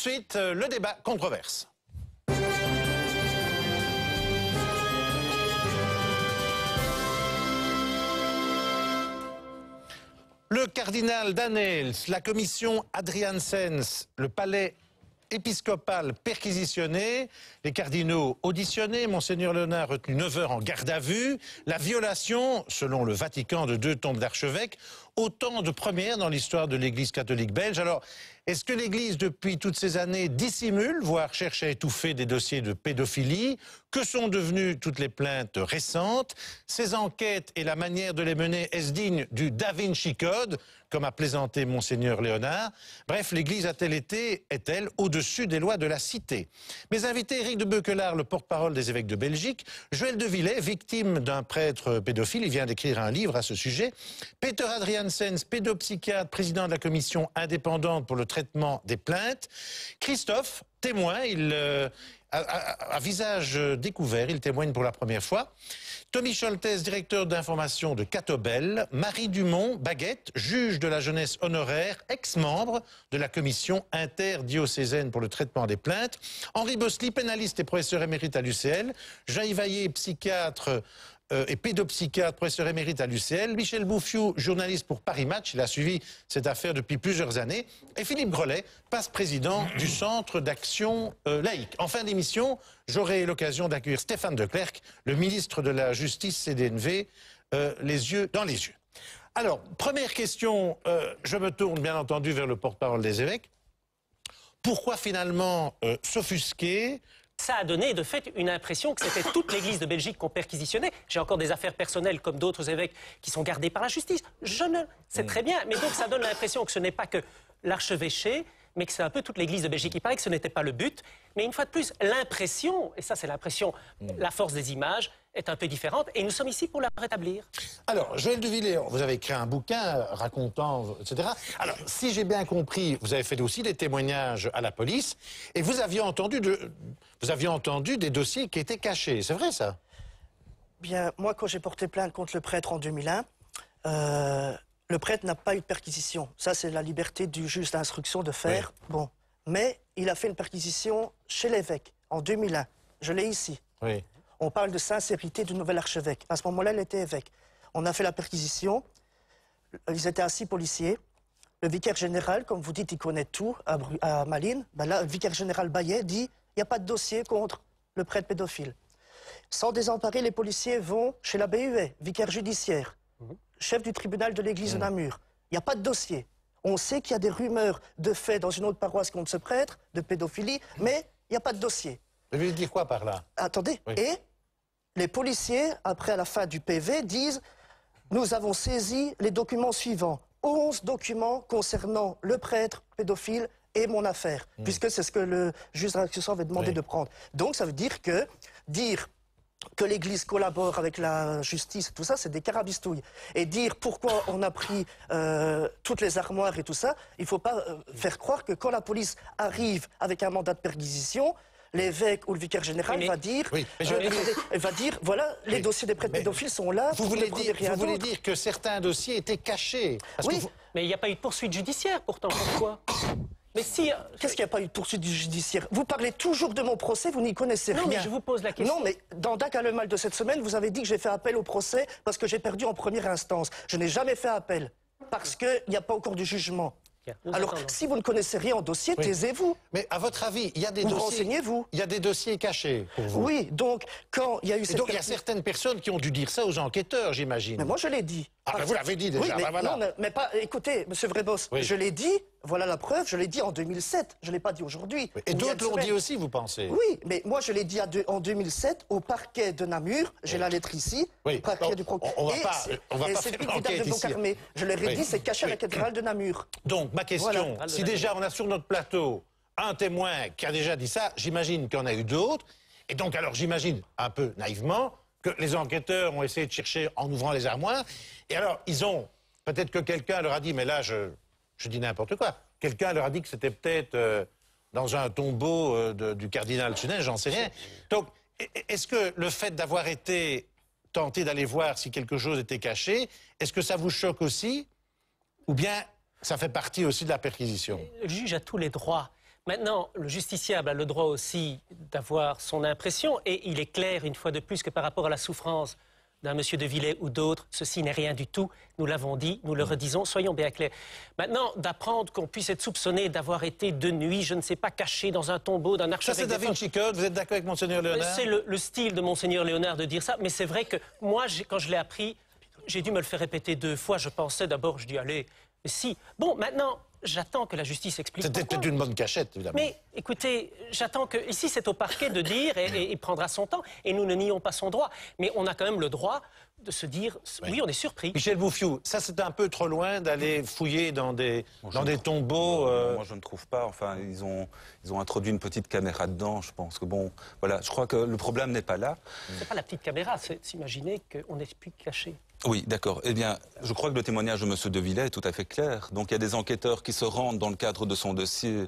Ensuite, le débat controverse. Le cardinal Danels, la commission Adrian Sens, le palais épiscopal perquisitionné, les cardinaux auditionnés, Monseigneur Léonard retenu 9 heures en garde à vue, la violation, selon le Vatican, de 2 tombes d'archevêques, autant de premières dans l'histoire de l'Église catholique belge. Alors, est-ce que l'Église, depuis toutes ces années, dissimule, voire cherche à étouffer des dossiers de pédophilie? Que sont devenues toutes les plaintes récentes? Ces enquêtes et la manière de les mener, est-ce digne du Da Vinci Code, comme a plaisanté Monseigneur Léonard? Bref, l'Église a-t-elle été, est-elle, au-dessus des lois de la cité? Mes invités, Éric de Beuquelard, le porte-parole des évêques de Belgique, Joël de Villet, victime d'un prêtre pédophile, il vient d'écrire un livre à ce sujet, Peter Adrian Sens, pédopsychiatre, président de la commission indépendante pour le traitement des plaintes, Christophe, témoin, à visage découvert, il témoigne pour la première fois. Tommy Scholtes, directeur d'information de Catobel. Marie Dumont, Baguette, juge de la jeunesse honoraire, ex-membre de la commission interdiocésaine pour le traitement des plaintes. Henri Bossely, pénaliste et professeur émérite à l'UCL. Jean Vaillé, psychiatre et pédopsychiatre, professeur émérite à l'UCL. Michel Bouffiou, journaliste pour Paris Match, il a suivi cette affaire depuis plusieurs années. Et Philippe Grelet, passe-président du Centre d'action laïque. En fin d'émission, j'aurai l'occasion d'accueillir Stéphane de Clercq, le ministre de la Justice CDNV, les yeux dans les yeux. Alors, première question, je me tourne bien entendu vers le porte-parole des évêques. Pourquoi finalement s'offusquer ? Ça a donné de fait une impression que c'était toute l'Église de Belgique qu'on perquisitionnait. J'ai encore des affaires personnelles comme d'autres évêques qui sont gardés par la justice. C'est très bien, mais donc ça donne l'impression que ce n'est pas que l'archevêché, mais que c'est un peu toute l'Église de Belgique. Il paraît que ce n'était pas le but, mais une fois de plus, l'impression, et ça c'est l'impression, la force des images, est un peu différente, et nous sommes ici pour la rétablir. Alors, Joël de Villet, vous avez écrit un bouquin racontant, etc. Alors, si j'ai bien compris, vous avez fait aussi des témoignages à la police, et vous aviez entendu des dossiers qui étaient cachés, c'est vrai ça? Bien, moi quand j'ai porté plainte contre le prêtre en 2001, le prêtre n'a pas eu de perquisition. Ça, c'est la liberté du juge d'instruction de faire. Oui. Bon. Mais il a fait une perquisition chez l'évêque en 2001. Je l'ai ici. Oui. On parle de sincérité du nouvel archevêque. À ce moment-là, il était évêque. On a fait la perquisition. Ils étaient assis policiers. Le vicaire général, comme vous dites, il connaît tout à Malines. Ben là, le vicaire général Bayet dit il n'y a pas de dossier contre le prêtre pédophile. Sans désemparer, les policiers vont chez l'abbé Huet, vicaire judiciaire. Chef du tribunal de l'église de Namur. Il n'y a pas de dossier. On sait qu'il y a des rumeurs de faits dans une autre paroisse contre ce prêtre, de pédophilie, mais il n'y a pas de dossier. Vous voulez dire quoi par là? Attendez. Oui. Et les policiers, après à la fin du PV, disent « Nous avons saisi les documents suivants. 11 documents concernant le prêtre pédophile et mon affaire. » Puisque c'est ce que le juge d'instruction avait demandé de prendre. Donc ça veut dire que l'Église collabore avec la justice, tout ça, c'est des carabistouilles. Et dire pourquoi on a pris toutes les armoires et tout ça, il ne faut pas faire croire que quand la police arrive avec un mandat de perquisition, l'évêque ou le vicaire général va dire, voilà, les dossiers des prêtres pédophiles sont là. Vous voulez dire que certains dossiers étaient cachés? Oui. Mais il n'y a pas eu de poursuite judiciaire pourtant, pourquoi? Mais si... Qu'est-ce qu'il n'y a pas eu de poursuite judiciaire? Vous parlez toujours de mon procès, vous n'y connaissez rien. Non, mais je vous pose la question. Non, mais dans Dac le mal de cette semaine, vous avez dit que j'ai fait appel au procès parce que j'ai perdu en première instance. Je n'ai jamais fait appel parce qu'il n'y a pas encore de jugement. Alors, si vous ne connaissez rien en dossier, taisez-vous. Mais à votre avis, il y a des dossiers... Renseignez-vous. Il y a des dossiers cachés pour vous. Oui, donc, quand il y a eu cette... Donc, il y a certaines personnes qui ont dû dire ça aux enquêteurs, j'imagine. Mais moi, je l'ai dit. Ah, ben vous l'avez dit déjà, oui, mais, voilà. Non, mais pas... Écoutez, monsieur Vrébos, je l'ai dit, voilà la preuve, je l'ai dit en 2007, je ne l'ai pas dit aujourd'hui. Et d'autres l'ont dit aussi, vous pensez? Oui, mais moi, je l'ai dit en 2007 au parquet de Namur, j'ai la lettre ici, parquet du procureur. On va pas faire l'enquête ici. Je leur ai dit, c'est caché à la cathédrale de Namur. Donc, ma question, si déjà on a sur notre plateau un témoin qui a déjà dit ça, j'imagine qu'il y en a eu d'autres, et donc alors j'imagine, un peu naïvement, que les enquêteurs ont essayé de chercher en ouvrant les armoires, et alors ils ont, peut-être que quelqu'un leur a dit, mais là je dis n'importe quoi, quelqu'un leur a dit que c'était peut-être dans un tombeau du cardinal Sunet, j'en sais rien. Donc, est-ce que le fait d'avoir été tenté d'aller voir si quelque chose était caché, est-ce que ça vous choque aussi, ou bien ça fait partie aussi de la perquisition? Le juge a tous les droits. Maintenant, le justiciable a le droit aussi d'avoir son impression, et il est clair, une fois de plus, que par rapport à la souffrance d'un monsieur de Villers ou d'autres, ceci n'est rien du tout. Nous l'avons dit, nous le redisons, soyons bien clairs. Maintenant, d'apprendre qu'on puisse être soupçonné d'avoir été de nuit, je ne sais pas, caché dans un tombeau d'un archevêque... Ça, c'est Da Vinci Code, vous êtes d'accord avec Monseigneur Léonard? C'est le style de Monseigneur Léonard de dire ça, mais c'est vrai que moi, quand je l'ai appris, j'ai dû me le faire répéter 2 fois. Je pensais d'abord, je dis, allez, si. Bon, maintenant, j'attends que la justice explique. C'était peut-être une bonne cachette, évidemment. Mais écoutez, j'attends que... Ici, c'est au parquet de dire, et il prendra son temps, et nous ne nions pas son droit. Mais on a quand même le droit de se dire, oui, on est surpris. Michel Bouffiou, ça c'est un peu trop loin d'aller fouiller dans des tombeaux. Moi je ne trouve pas. Enfin, ils ont introduit une petite caméra dedans. Je pense que bon, voilà. Je crois que le problème n'est pas là. C'est pas la petite caméra, c'est s'imaginer qu'on n'est plus caché. Oui, d'accord. Eh bien, je crois que le témoignage de M. De Villers est tout à fait clair. Donc, il y a des enquêteurs qui se rendent dans le cadre de son dossier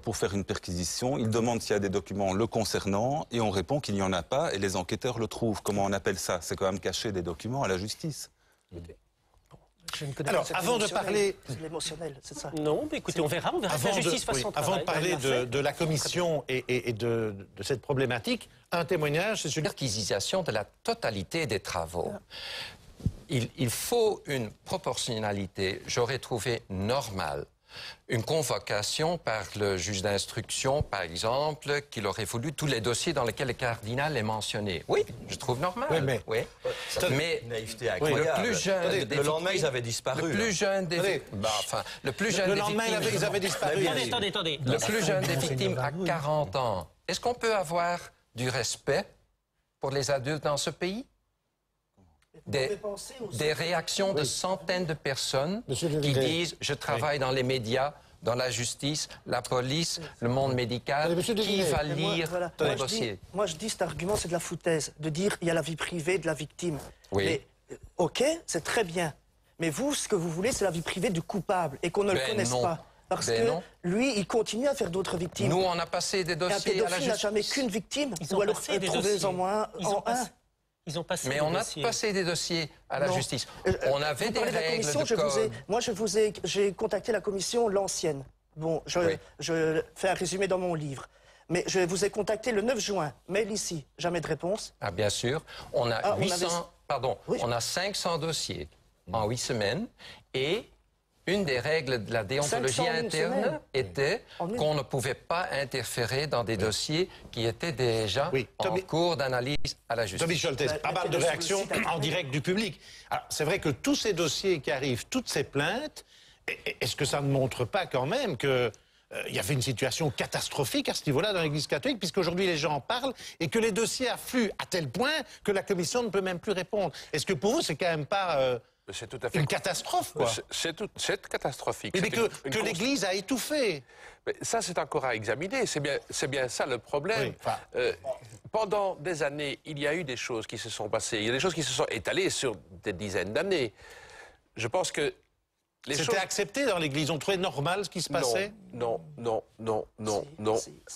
pour faire une perquisition. Ils demandent s'il y a des documents le concernant et on répond qu'il n'y en a pas et les enquêteurs le trouvent. Comment on appelle ça? C'est quand même cacher des documents à la justice. Je ne connais Alors, pas cette avant de parler... C'est l'émotionnel, c'est ça. Non, mais écoutez, on verra que la justice fasse son travail. Avant de parler de la commission et de cette problématique, un témoignage, c'est celui... Perquisition de la totalité des travaux. Il faut une proportionnalité. J'aurais trouvé normal une convocation par le juge d'instruction, par exemple, qu'il aurait voulu tous les dossiers dans lesquels le cardinal est mentionné. Oui, je trouve normal. Oui, mais une naïveté incroyable. le plus jeune le lendemain, ils avaient disparu. Le plus jeune des victimes. Le plus jeune le des lendemain, victimes. ils avaient disparu. Attendez. Le plus jeune des victimes a 40 ans. Est-ce qu'on peut avoir du respect pour les adultes dans ce pays? Des réactions de centaines de personnes qui disent « je travaille dans les médias ». Dans la justice, la police, le monde médical, qui va lire le dossier? Moi, je dis cet argument, c'est de la foutaise, de dire il y a la vie privée de la victime. Oui. Mais, OK, c'est très bien. Mais vous, ce que vous voulez, c'est la vie privée du coupable et qu'on ne le connaisse pas. Parce que lui, il continue à faire d'autres victimes. Nous, on a passé des dossiers à la justice. Un pédophile n'a jamais qu'une victime. Ou alors trouvez-en moins en un. Ils ont passé Mais on a passé des dossiers à la justice. On avait des règles de code. J'ai contacté la commission, l'ancienne. Bon, je fais un résumé dans mon livre. Mais je vous ai contacté le 9 juin. Mail ici, jamais de réponse. Ah, bien sûr. On a on a 500 dossiers en 8 semaines. Et une des règles de la déontologie interne était qu'on ne pouvait pas interférer dans des dossiers qui étaient déjà en cours d'analyse à la justice. Tommy Scholtes, pas mal de réactions en direct du public. Alors, c'est vrai que tous ces dossiers qui arrivent, toutes ces plaintes, est-ce que ça ne montre pas quand même que il y avait une situation catastrophique à ce niveau-là dans l'Église catholique, puisqu'aujourd'hui les gens en parlent et que les dossiers affluent à tel point que la commission ne peut même plus répondre. Est-ce que pour vous, c'est quand même pas... C'est tout à fait une catastrophe, quoi. C'est catastrophique. Mais que l'Église a étouffé. Mais ça, c'est encore à examiner. C'est bien ça le problème. Pendant des années, il y a eu des choses qui se sont passées. Il y a des choses qui se sont étalées sur des dizaines d'années. Je pense que c'était accepté dans l'Église. On trouvait normal ce qui se passait. Non.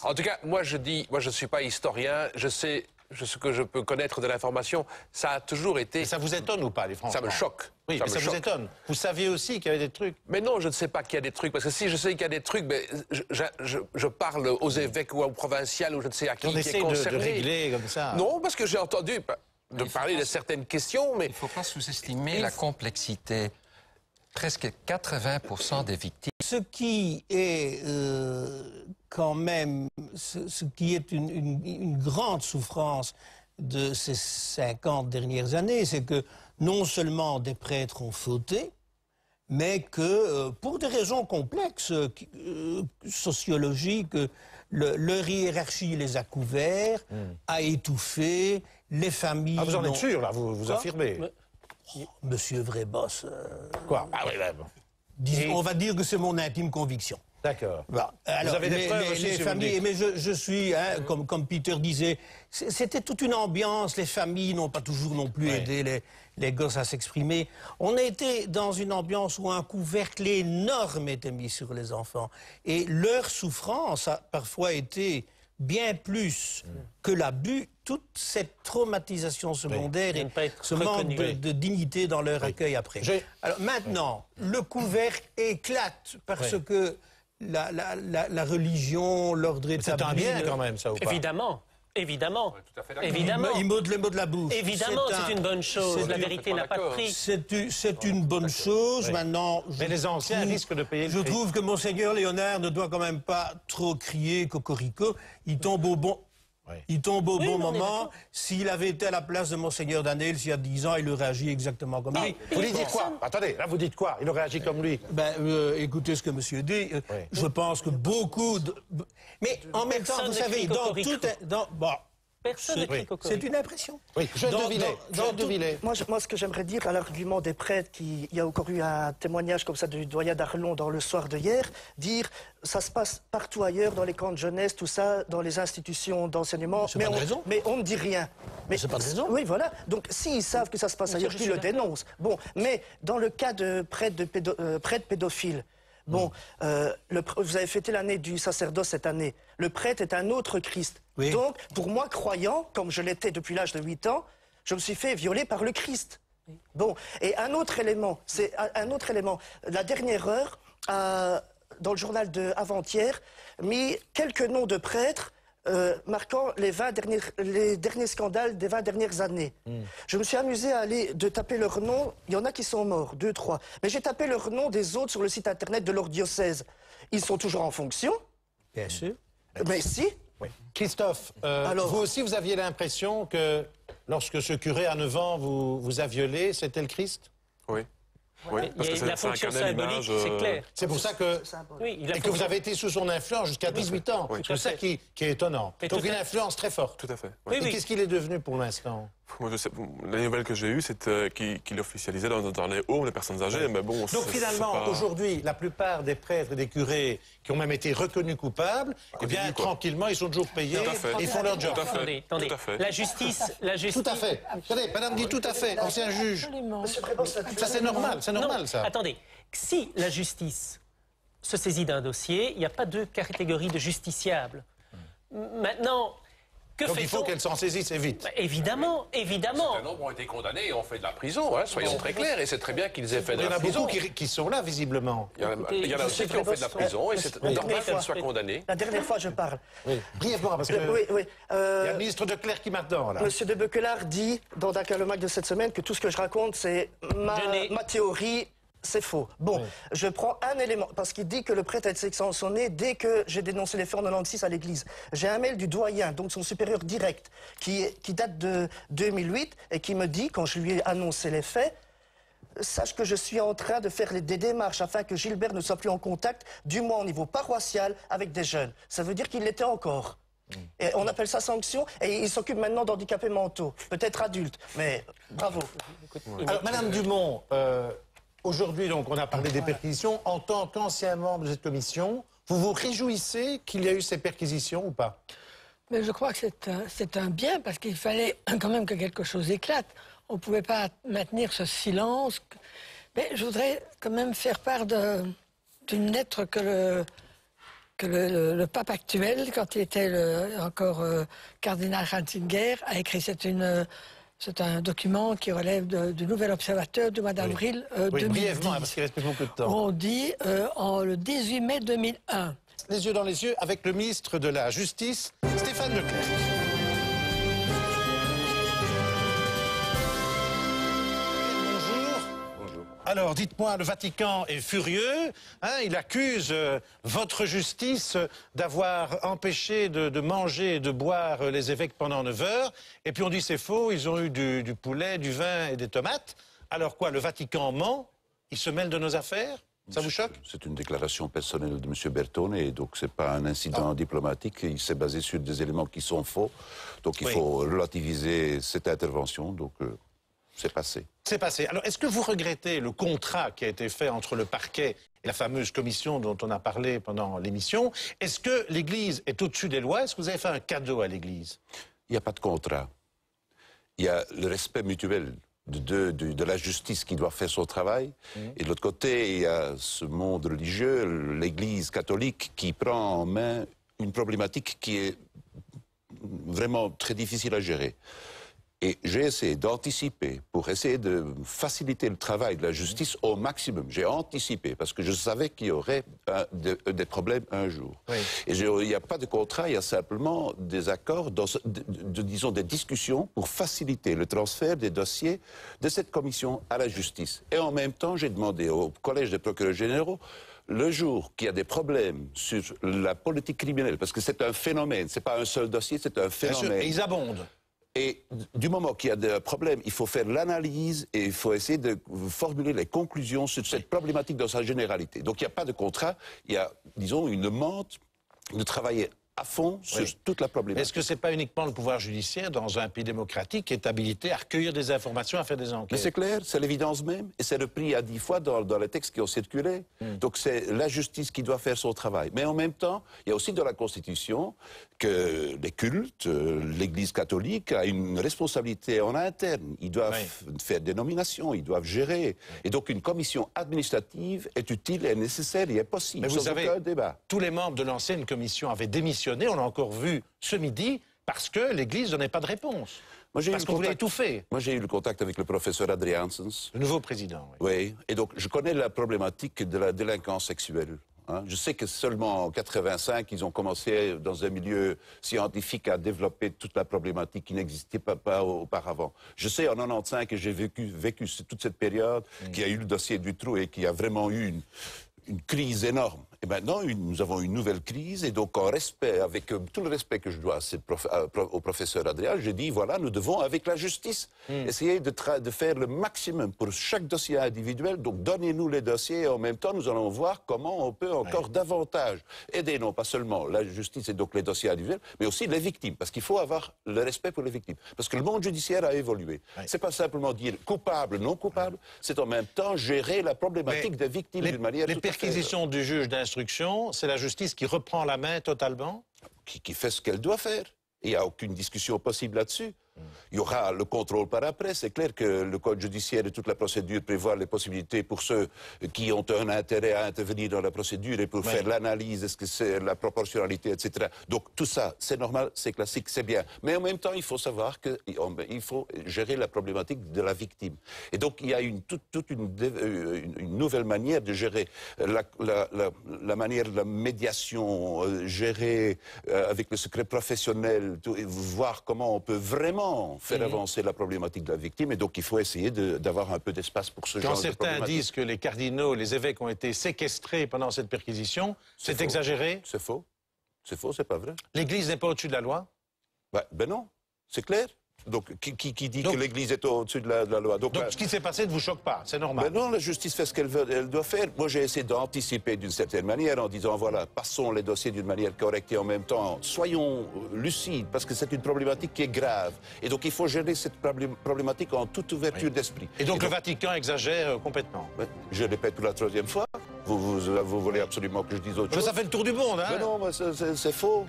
En tout cas, moi je ne suis pas historien. Je sais ce que je peux connaître de l'information. Ça a toujours été... Mais ça vous étonne ou pas, les Français? Ça me choque. Oui, ça vous étonne. Vous saviez aussi qu'il y avait des trucs. Mais non, je ne sais pas qu'il y a des trucs. Parce que si je sais qu'il y a des trucs, mais je parle aux évêques ou aux provinciales ou je ne sais à qui est concerné. De régler comme ça. Non, parce que j'ai entendu parler de certaines questions, mais... Il ne faut pas sous-estimer la complexité. Presque 80% des victimes. Ce qui est quand même, ce qui est une grande souffrance de ces 50 dernières années, c'est que non seulement des prêtres ont fauté, mais que pour des raisons complexes, sociologiques, leur hiérarchie les a couverts, a étouffé, les familles... Ah, vous en êtes sûr, là, vous affirmez. Monsieur Vrébos... Quoi? Ah oui, là, on va dire que c'est mon intime conviction. D'accord. Bon, alors, vous avez des preuves aussi, les familles, mais je suis, comme Peter disait, c'était toute une ambiance. Les familles n'ont pas toujours non plus aidé les gosses à s'exprimer. On était dans une ambiance où un couvercle énorme était mis sur les enfants. Et leur souffrance a parfois été bien plus que l'abus, toute cette traumatisation secondaire et ce manque de dignité dans leur accueil après. Alors maintenant, le couvercle éclate parce que la religion, l'ordre établi... C'est un bien quand même, ça, ou pas? Évidemment. Évidemment. tout à fait d'accord. Évidemment. Il m'ôte les mots de la bouche. Évidemment, c'est une bonne chose. La vérité n'a pas de prix. C'est une bonne chose. Oui. Maintenant, Mais les anciens risquent de payer le Je prix. trouve que Monseigneur Léonard ne doit quand même pas trop crier cocorico. Il tombe au bon... Oui. Il tombe au bon on est moment. d'accord. S'il avait été à la place de Monseigneur Danel, il y a 10 ans, il aurait agi exactement comme lui. Vous lui dites quoi? Attendez, là vous dites quoi? Il aurait agi comme lui. Écoutez ce que monsieur dit. Oui. Je pense que beaucoup de... Mais en même temps, Personne vous ne savez, crie dans cocorico. tout... Bon, Personne ne crie cocorico. c'est une impression. Oui, je devinais. Moi, ce que j'aimerais dire à l'argument des prêtres, il y a encore eu un témoignage comme ça du doyen d'Arlon dans le soir de hier, dire ça se passe partout ailleurs, dans les camps de jeunesse, tout ça, dans les institutions d'enseignement. C'est pas de raison. Mais on ne dit rien. Mais c'est pas de raison. Oui, voilà. Donc, s'ils savent que ça se passe ailleurs, qu'ils le dénoncent. Bon, mais dans le cas de prêtres pédophiles, bon, vous avez fêté l'année du sacerdoce cette année. Le prêtre est un autre Christ. Oui. Donc, pour moi, croyant, comme je l'étais depuis l'âge de 8 ans, je me suis fait violer par le Christ. Bon, et un autre élément, la dernière heure, dans le journal de avant-hier, mis quelques noms de prêtres marquant les derniers scandales des 20 dernières années. Je me suis amusé à de taper leurs noms. Il y en a qui sont morts, 2, 3. Mais j'ai tapé leurs noms des autres sur le site internet de leur diocèse. Ils sont toujours en fonction. Bien sûr. Mais si. Oui. Christophe, Alors- vous aussi vous aviez l'impression que lorsque ce curé à 9 ans vous a violé, c'était le Christ? Oui. Oui, Il y a la fonction symbolique, c'est clair. C'est pour ça que... Oui, Et que vous avez été sous son influence jusqu'à 18 ans. Oui. C'est ça qui est étonnant. Mais Donc tout une à- influence très forte. Tout à fait. Oui, Et oui. qu'est-ce qu'il est devenu pour l'instant? Moi, je sais, la nouvelle que j'ai eue, c'est qu'il officialisait dans les homes les personnes âgées, mais bon... Donc finalement, aujourd'hui, la plupart des prêtres et des curés qui ont même été reconnus coupables, eh bien, Continue, quoi. tranquillement, ils sont toujours payés Tout à fait. et ils font leur job. Tout à fait. Attendez. Tout à fait. La justice... Tout à fait. Attendez, madame dit tout à fait, ancien juge. Ça, c'est normal, c'est normal, ça. Attendez, si la justice se saisit d'un dossier, il n'y a pas deux catégories de justiciables. Maintenant, que Donc il faut fait-on? qu'elle s'en saisisse et vite. Évidemment. Un nombre ont été condamnés et ont fait de la prison, hein, soyons très clairs. Et c'est très bien qu'ils aient fait Il de y en la a prison. beaucoup qui sont là, visiblement. Il y en a aussi qui ont fait de la prison et c'est normal qu'elles soient condamnées. La dernière fois, je parle. Oui. Brièvement, parce que Oui, oui. il y a le ministre de Clerc qui m'attend, là. Monsieur de Beuquelard dit dans Dakar le Mac de cette semaine que tout ce que je raconte, c'est ma théorie. C'est faux. Bon, je prends un élément, parce qu'il dit que le prêtre a été sanctionné dès que j'ai dénoncé les faits en 96 à l'église. J'ai un mail du doyen, donc son supérieur direct, qui date de 2008 et qui me dit, quand je lui ai annoncé les faits, sache que je suis en train de faire des démarches afin que Gilbert ne soit plus en contact, du moins au niveau paroissial, avec des jeunes. Ça veut dire qu'il l'était encore. Et on appelle ça sanction, et il s'occupe maintenant d'handicapés mentaux, peut-être adultes, mais bravo. Alors, madame Dumont, aujourd'hui, donc, on a parlé des perquisitions. En tant qu'ancien membre de cette commission, vous vous réjouissez qu'il y a eu ces perquisitions ou pas? Mais je crois que c'est un bien, parce qu'il fallait quand même que quelque chose éclate. On ne pouvait pas maintenir ce silence. Mais je voudrais quand même faire part d'une lettre que le pape actuel, quand il était encore cardinal Ratzinger, a écrit. C'est un document qui relève du Nouvel Observateur du mois d'avril Oui, 2010. brièvement, parce qu'il reste plus beaucoup de temps. On dit le 18 mai 2001. Les yeux dans les yeux avec le ministre de la Justice, Stéphane Leclerc. Bonjour. Alors, dites-moi, le Vatican est furieux. Hein, il accuse votre justice d'avoir empêché de manger et de boire les évêques pendant 9 heures. Et puis on dit c'est faux, ils ont eu du poulet, du vin et des tomates. Alors quoi, le Vatican ment? Il se mêle de nos affaires? Ça vous choque? C'est une déclaration personnelle de M. Bertone, et donc c'est pas un incident diplomatique. Il s'est basé sur des éléments qui sont faux. Donc il faut relativiser cette intervention. Donc c'est passé. C'est passé. Alors, est-ce que vous regrettez le contrat qui a été fait entre le parquet et la fameuse commission dont on a parlé pendant l'émission? Est-ce que l'Église est au-dessus des lois? Est-ce que vous avez fait un cadeau à l'Église? Il n'y a pas de contrat. Il y a le respect mutuel de la justice qui doit faire son travail. Et de l'autre côté, il y a ce monde religieux, l'Église catholique, qui prend en main une problématique qui est vraiment très difficile à gérer. Et j'ai essayé d'anticiper pour essayer de faciliter le travail de la justice au maximum. J'ai anticipé parce que je savais qu'il y aurait des problèmes un jour. Oui. Et il n'y a pas de contrat, il y a simplement des accords, disons des discussions pour faciliter le transfert des dossiers de cette commission à la justice. Et en même temps, j'ai demandé au Collège des procureurs généraux, le jour qu'il y a des problèmes sur la politique criminelle, parce que c'est un phénomène, c'est pas un seul dossier, c'est un phénomène. Bien sûr, et ils abondent. Et du moment qu'il y a des problèmes, il faut faire l'analyse et il faut essayer de formuler les conclusions sur cette problématique dans sa généralité. Donc il n'y a pas de contrat, il y a, disons, une demande de travailler à fond sur toute la problématique. Est-ce que ce n'est pas uniquement le pouvoir judiciaire dans un pays démocratique qui est habilité à recueillir des informations, à faire des enquêtes? Mais c'est clair, c'est l'évidence même, et c'est repris à 10 fois dans les textes qui ont circulé. Donc c'est la justice qui doit faire son travail. Mais en même temps, il y a aussi dans la Constitution que les cultes, l'Église catholique a une responsabilité en interne. Ils doivent faire des nominations, ils doivent gérer. Et donc une commission administrative est utile et nécessaire, et est possible. Mais vous sans savez, aucun débat. Tous les membres de l'ancienne commission avaient démissionné, on l'a encore vu ce midi, parce que l'Église ne donnait pas de réponse. Parce qu'on voulait étouffer. Moi, j'ai eu le contact avec le professeur Adriaansens. Le nouveau président. Oui, et donc je connais la problématique de la délinquance sexuelle. Je sais que seulement en 85, ils ont commencé dans un milieu scientifique à développer toute la problématique qui n'existait pas auparavant. Je sais en 95 que j'ai vécu toute cette période, qu'il y a eu le dossier du trou et qu'il y a vraiment eu une crise énorme. Et maintenant, nous avons une nouvelle crise, et donc en respect, avec tout le respect que je dois au professeur Adrien, j'ai dit, voilà, nous devons, avec la justice, essayer de faire le maximum pour chaque dossier individuel. Donc donnez-nous les dossiers, et en même temps, nous allons voir comment on peut encore davantage aider, non pas seulement la justice et donc les dossiers individuels, mais aussi les victimes, parce qu'il faut avoir le respect pour les victimes. Parce que le monde judiciaire a évolué. C'est pas simplement dire coupable, non coupable, c'est en même temps gérer la problématique des victimes d'une manière tout à fait... Les perquisitions du juge d'instruction, c'est la justice qui reprend la main totalement? Qui fait ce qu'elle doit faire. Il n'y a aucune discussion possible là-dessus. Il y aura le contrôle par après. C'est clair que le code judiciaire et toute la procédure prévoient les possibilités pour ceux qui ont un intérêt à intervenir dans la procédure et pour faire l'analyse, est-ce que c'est la proportionnalité, etc. Donc tout ça, c'est normal, c'est classique, c'est bien. Mais en même temps, il faut savoir qu'il faut gérer la problématique de la victime. Et donc il y a toute une nouvelle manière de gérer la manière de la médiation, gérer avec le secret professionnel, voir comment on peut vraiment faire avancer la problématique de la victime, et donc il faut essayer d'avoir un peu d'espace pour ce genre de problématique. Quand certains disent que les cardinaux, les évêques ont été séquestrés pendant cette perquisition, c'est exagéré? C'est faux. C'est faux, c'est pas vrai. L'Église n'est pas au-dessus de la loi? Ben non, c'est clair. Donc, qui dit que l'Église est au-dessus de la loi? Donc ce qui s'est passé ne vous choque pas, c'est normal? Ben non, la justice fait ce qu'elle doit faire. Moi, j'ai essayé d'anticiper d'une certaine manière en disant, voilà, passons les dossiers d'une manière correcte et en même temps, soyons lucides, parce que c'est une problématique qui est grave. Et donc, il faut gérer cette problématique en toute ouverture d'esprit. Et donc, le Vatican exagère complètement? Je répète pour la troisième fois. Vous voulez absolument que je dise autre chose? Ça fait le tour du monde, hein? Mais non, c'est faux.